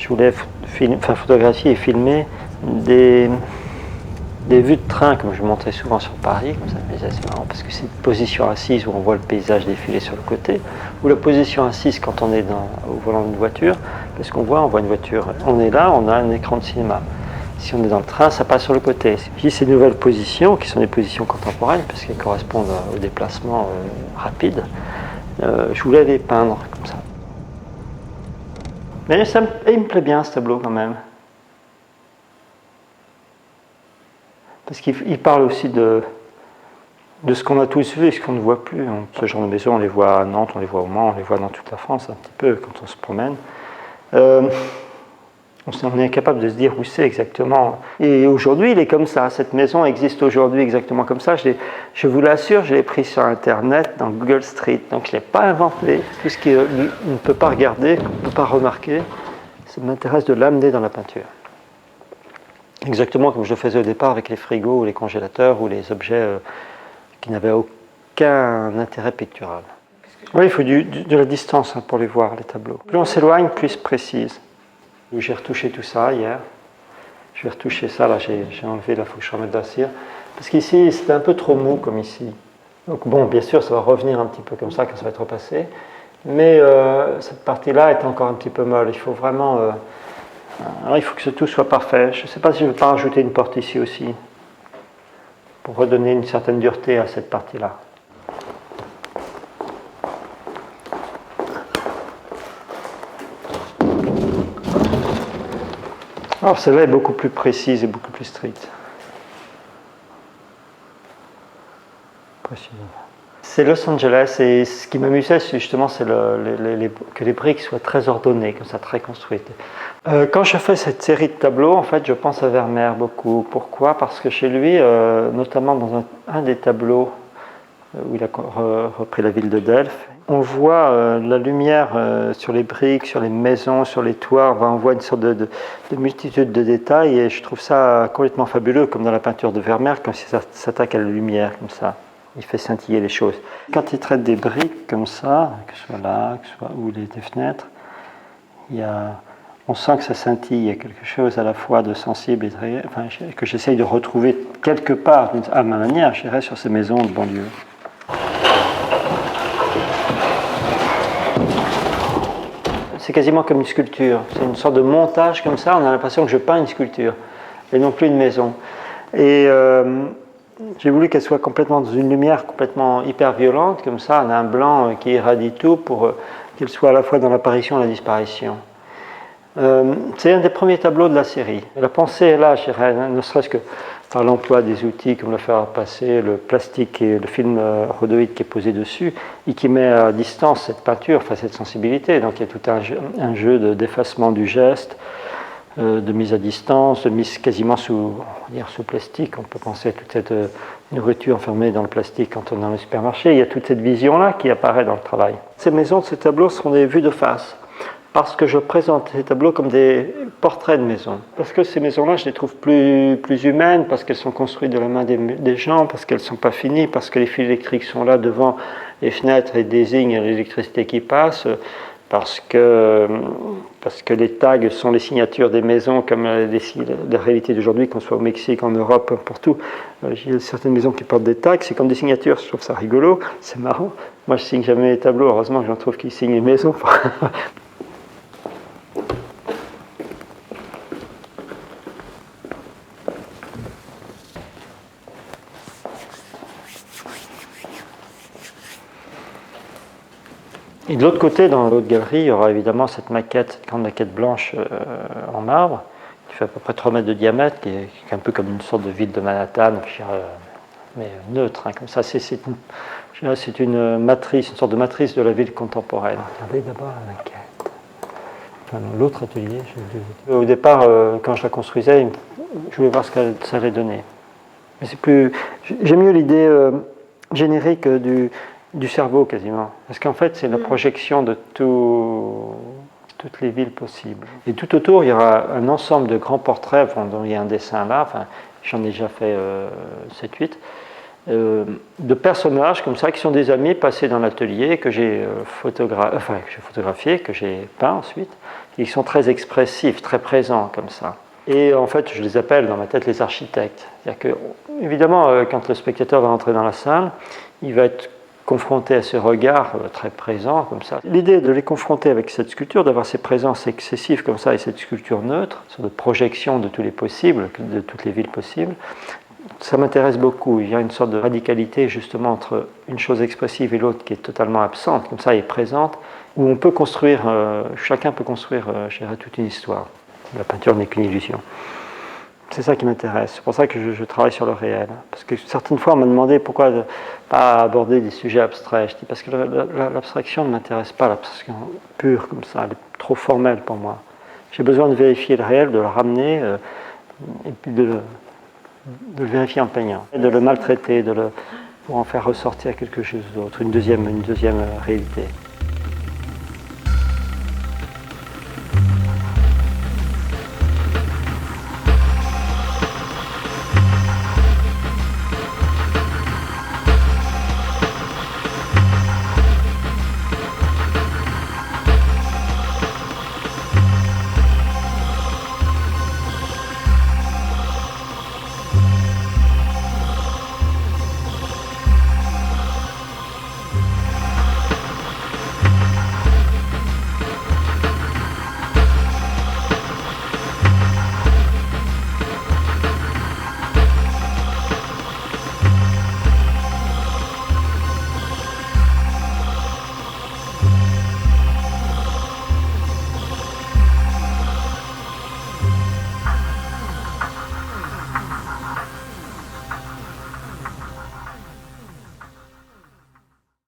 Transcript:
je voulais photographier et filmer des vues de train, comme je montrais souvent sur Paris, comme ça je me disais c'est marrant parce que c'est une position assise où on voit le paysage défiler sur le côté, ou la position assise quand on est au volant d'une voiture, parce qu'on voit une voiture, on est là, on a un écran de cinéma. Si on est dans le train, ça passe sur le côté. Puis ces nouvelles positions, qui sont des positions contemporaines, parce qu'elles correspondent au déplacement rapide, je voulais les peindre comme ça. Mais il me plaît bien ce tableau quand même. Parce qu'il parle aussi de ce qu'on a tous vu et ce qu'on ne voit plus. Ce genre de maisons, on les voit à Nantes, on les voit au Mans, on les voit dans toute la France un petit peu quand on se promène. On est incapable de se dire où c'est exactement. Et aujourd'hui, il est comme ça. Cette maison existe aujourd'hui exactement comme ça. Je vous l'assure, je l'ai pris sur Internet, dans Google Street. Donc je ne l'ai pas inventé. Tout ce qu'on ne peut pas regarder, qu'on ne peut pas remarquer, ça m'intéresse de l'amener dans la peinture. Exactement comme je le faisais au départ avec les frigos ou les congélateurs ou les objets qui n'avaient aucun intérêt pictural. Oui, il faut de la distance pour les voir, les tableaux. Plus on s'éloigne, plus ils se précisent. J'ai retouché tout ça hier. Je vais retoucher ça, là j'ai enlevé, il faut que je remette de la cire. Parce qu'ici, c'était un peu trop mou comme ici. Donc bon, bien sûr, ça va revenir un petit peu comme ça quand ça va être repassé. Mais cette partie-là est encore un petit peu molle. Il faut vraiment... alors il faut que tout soit parfait. Je ne sais pas si je ne vais pas rajouter une porte ici aussi. Pour redonner une certaine dureté à cette partie-là. Alors celle-là est beaucoup plus précise et beaucoup plus stricte. C'est Los Angeles et ce qui m'amusait justement c'est que les briques soient très ordonnées, comme ça, très construites. Quand je fais cette série de tableaux, en fait, je pense à Vermeer beaucoup. Pourquoi ? Parce que chez lui, notamment dans un des tableaux où il a repris la ville de Delphes, on voit la lumière sur les briques, sur les maisons, sur les toits. On voit une sorte de multitude de détails et je trouve ça complètement fabuleux, comme dans la peinture de Vermeer, quand il s'attaque à la lumière, comme ça. Il fait scintiller les choses. Quand il traite des briques comme ça, que ce soit là, ou des fenêtres, on sent que ça scintille. Il y a quelque chose à la fois de sensible et que j'essaye de retrouver quelque part, à ma manière, je dirais, sur ces maisons de banlieue. C'est quasiment comme une sculpture. C'est une sorte de montage comme ça. On a l'impression que je peins une sculpture et non plus une maison. Et j'ai voulu qu'elle soit complètement dans une lumière complètement hyper violente, comme ça, on a un blanc qui irradie tout pour qu'elle soit à la fois dans l'apparition et la disparition. C'est un des premiers tableaux de la série. La pensée est là, je dirais, ne serait-ce que par l'emploi des outils comme le fer à repasser, le plastique et le film rhodoïde qui est posé dessus, et qui met à distance cette peinture, cette sensibilité. Donc il y a tout un jeu d'effacement du geste, de mise à distance, de mise quasiment sous plastique. On peut penser à toute cette nourriture enfermée dans le plastique quand on est dans le supermarché. Il y a toute cette vision-là qui apparaît dans le travail. Ces maisons, ces tableaux sont des vues de face. Parce que je présente ces tableaux comme des portraits de maisons. Parce que ces maisons-là, je les trouve plus humaines, parce qu'elles sont construites de la main des gens, parce qu'elles ne sont pas finies, parce que les fils électriques sont là devant les fenêtres et désignent l'électricité qui passe, parce que les tags sont les signatures des maisons, comme la réalité d'aujourd'hui, qu'on soit au Mexique, en Europe, n'importe où. Il y a certaines maisons qui portent des tags, c'est comme des signatures, je trouve ça rigolo, c'est marrant. Moi, je signe jamais les tableaux, heureusement que j'en trouve qui signent les maisons. Et de l'autre côté, dans l'autre galerie, il y aura évidemment cette grande maquette blanche en marbre, qui fait à peu près 3 mètres de diamètre, qui est un peu comme une sorte de ville de Manhattan, mais neutre, comme ça. C'est une matrice, une sorte de matrice de la ville contemporaine. Regardez d'abord la maquette. Enfin, dans l'autre atelier, au départ, quand je la construisais, je voulais voir ce que ça allait donner. Mais j'aime mieux l'idée générique du cerveau quasiment. Parce qu'en fait, c'est la projection de toutes les villes possibles. Et tout autour, il y aura un ensemble de grands portraits, dont il y a un dessin là, j'en ai déjà fait 7-8, de personnages comme ça qui sont des amis passés dans l'atelier que j'ai photographié, que j'ai peint ensuite, et qui sont très expressifs, très présents comme ça. Et en fait, je les appelle dans ma tête les architectes. C'est-à-dire que, évidemment, quand le spectateur va entrer dans la salle, il va être confronté à ce regard très présent comme ça. L'idée de les confronter avec cette sculpture, d'avoir ces présences excessives comme ça et cette sculpture neutre, une sorte de projection de tous les possibles, de toutes les villes possibles, ça m'intéresse beaucoup. Il y a une sorte de radicalité justement entre une chose expressive et l'autre qui est totalement absente, comme ça, et présente, où on peut construire, chacun peut construire, je dirais, toute une histoire. La peinture n'est qu'une illusion. C'est ça qui m'intéresse. C'est pour ça que je travaille sur le réel. Parce que certaines fois, on m'a demandé pourquoi pas aborder des sujets abstraits. Je dis parce que l'abstraction ne m'intéresse pas, l'abstraction pure comme ça, elle est trop formelle pour moi. J'ai besoin de vérifier le réel, de le ramener, et puis de le vérifier en peignant, et de le maltraiter, pour en faire ressortir quelque chose d'autre, une deuxième réalité.